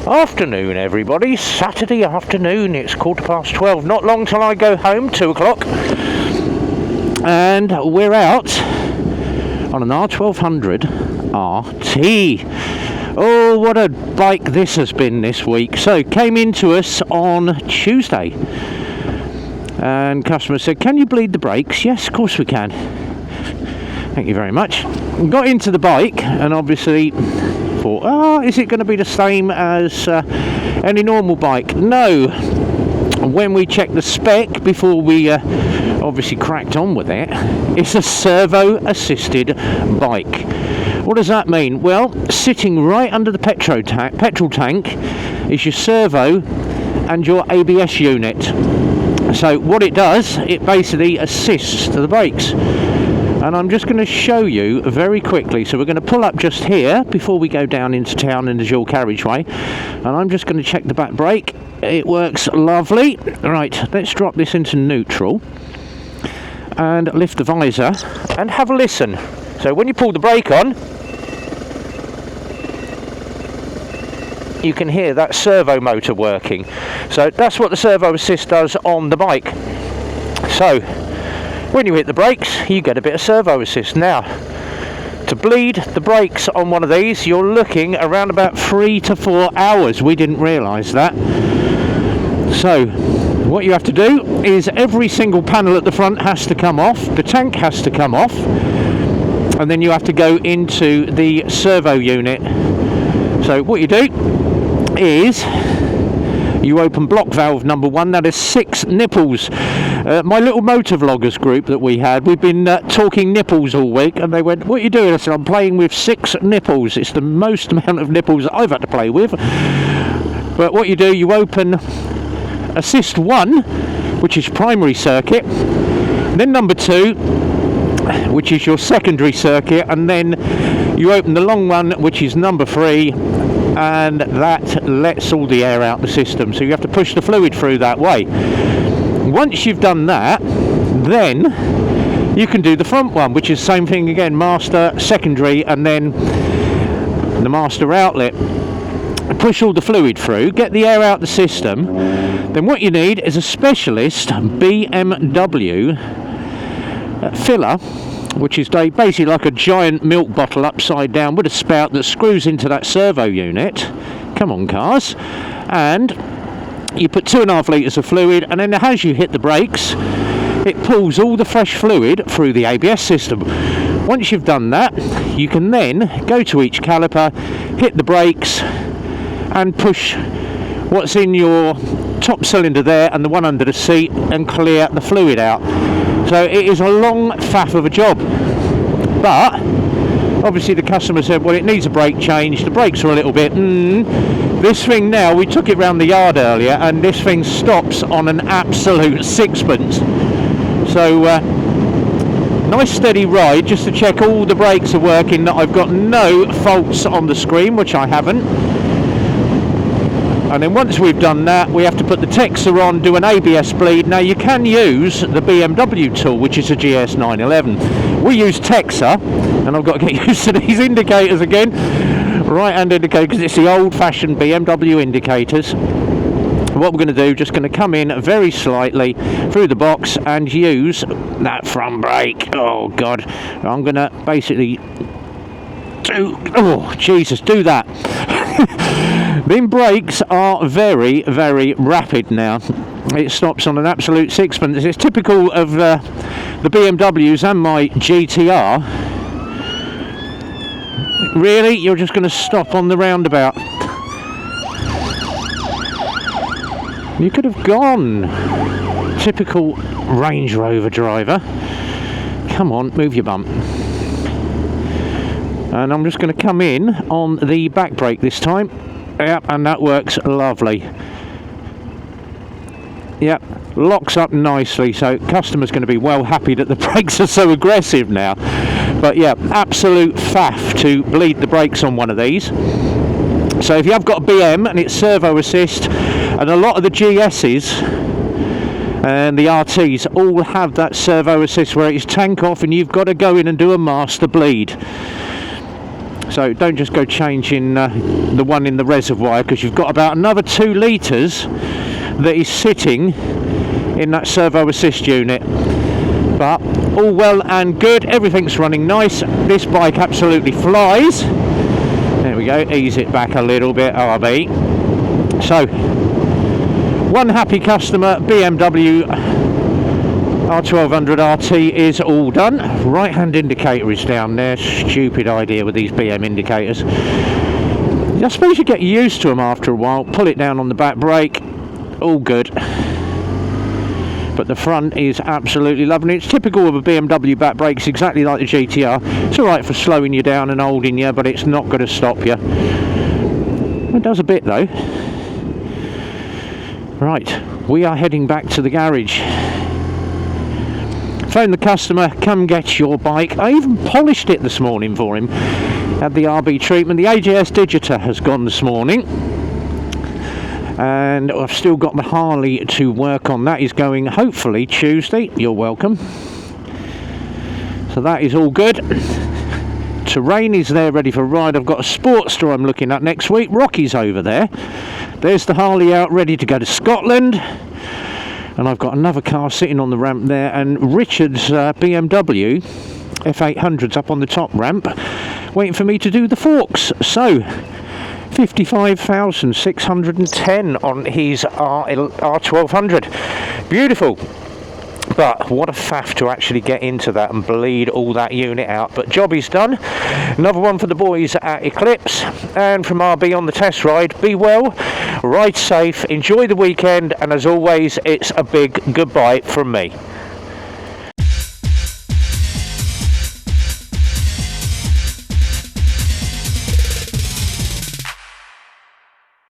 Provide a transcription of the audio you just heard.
Afternoon, everybody. Saturday afternoon. It's 12:15. Not long till I go home. 2 o'clock, and we're out on an R1200 RT. Oh, what a bike this has been this week. So, came into us on Tuesday, and customer said, "Can you bleed the brakes?" Yes, of course we can. Thank you very much. Got into the bike, and obviously thought, is it going to be the same as any normal bike? No. When we checked the spec before we obviously cracked on with it, it's a servo assisted bike. What does that mean? Well, sitting right under the petrol tank is your servo and your ABS unit. So what it does, it basically assists to the brakes. And I'm just going to show you very quickly. So we're going to pull up just here before we go down into town in the dual carriageway, and I'm just going to check the back brake. It works lovely. Right, let's drop this into neutral and lift the visor and have a listen. So when you pull the brake on, you can hear that servo motor working. So that's what the servo assist does on the bike. So when you hit the brakes, you get a bit of servo assist. Now, to bleed the brakes on one of these, you're looking around about 3 to 4 hours. We didn't realise that. So, what you have to do is every single panel at the front has to come off, the tank has to come off, and then you have to go into the servo unit. So, what you do is you open block valve number 1. That is 6 nipples. My little Motovloggers group that we had, we've been talking nipples all week, and they went, "What are you doing?" I said, "I'm playing with 6 nipples. It's the most amount of nipples I've had to play with." But what you do, you open assist 1, which is primary circuit, then number 2, which is your secondary circuit, and then you open the long one, which is number 3, and that lets all the air out the system. So you have to push the fluid through that way. Once you've done that, then you can do the front one, which is the same thing again, master, secondary, and then the master outlet. Push all the fluid through, get the air out the system. Then what you need is a specialist BMW filler, which is basically like a giant milk bottle upside down with a spout that screws into that servo unit. Come on, cars. And you put 2.5 litres of fluid, and then as you hit the brakes, it pulls all the fresh fluid through the ABS system. Once you've done that, you can then go to each caliper, hit the brakes, and push what's in your top cylinder there and the one under the seat and clear the fluid out. So it is a long faff of a job, but obviously the customer said, well, it needs a brake change, the brakes are a little bit this thing now, we took it round the yard earlier, and this thing stops on an absolute sixpence. So nice steady ride just to check all the brakes are working, that I've got no faults on the screen, which I haven't. And then once we've done that, we have to put the Texer on, do an ABS bleed. Now you can use the BMW tool, which is a GS 911. We use Texer, and I've got to get used to these indicators again. Right hand indicator, because it's the old-fashioned BMW indicators. What we're going to do, just going to come in very slightly through the box and use that front brake. Oh God, I'm going to basically do that. Them brakes are very, very rapid now. It stops on an absolute sixpence. It's typical of the BMWs and my GTR. Really? You're just going to stop on the roundabout? You could have gone. Typical Range Rover driver. Come on, move your bump. And I'm just going to come in on the back brake this time. Yep, and that works lovely. Yep, locks up nicely, so customer's going to be well happy that the brakes are so aggressive now. But yeah, absolute faff to bleed the brakes on one of these. So if you have got a BM and it's servo assist, and a lot of the GS's and the RTs all have that servo assist where it's tank off and you've got to go in and do a master bleed. So don't just go changing the one in the reservoir, because you've got about another 2 litres that is sitting in that servo assist unit. But all well and good, everything's running nice. This bike absolutely flies. There we go, ease it back a little bit, RB. So, one happy customer, BMW R1200 RT is all done. Right hand indicator is down there. Stupid idea with these BM indicators. I suppose you get used to them after a while. Pull it down on the back brake, all good. But the front is absolutely lovely. It's typical of a BMW back brake. It's exactly like the GTR. It's alright for slowing you down and holding you, but it's not going to stop you. It does a bit though. Right, we are heading back to the garage. Phone the customer, come get your bike. I even polished it this morning for him. Had the RB treatment. The AJS Digita has gone this morning. And I've still got my Harley to work on. That is going hopefully Tuesday. You're welcome. So that is all good. Terrain is there ready for a ride. I've got a Sportster I'm looking at next week. Rocky's over there. There's the Harley out ready to go to Scotland. And I've got another car sitting on the ramp there, and Richard's BMW F800's up on the top ramp waiting for me to do the forks. So 55,610 on his R1200. Beautiful. But what a faff to actually get into that and bleed all that unit out. But job is done. Another one for the boys at Eclipse. And from RB on the test ride, be well, ride safe, enjoy the weekend, and as always, it's a big goodbye from me.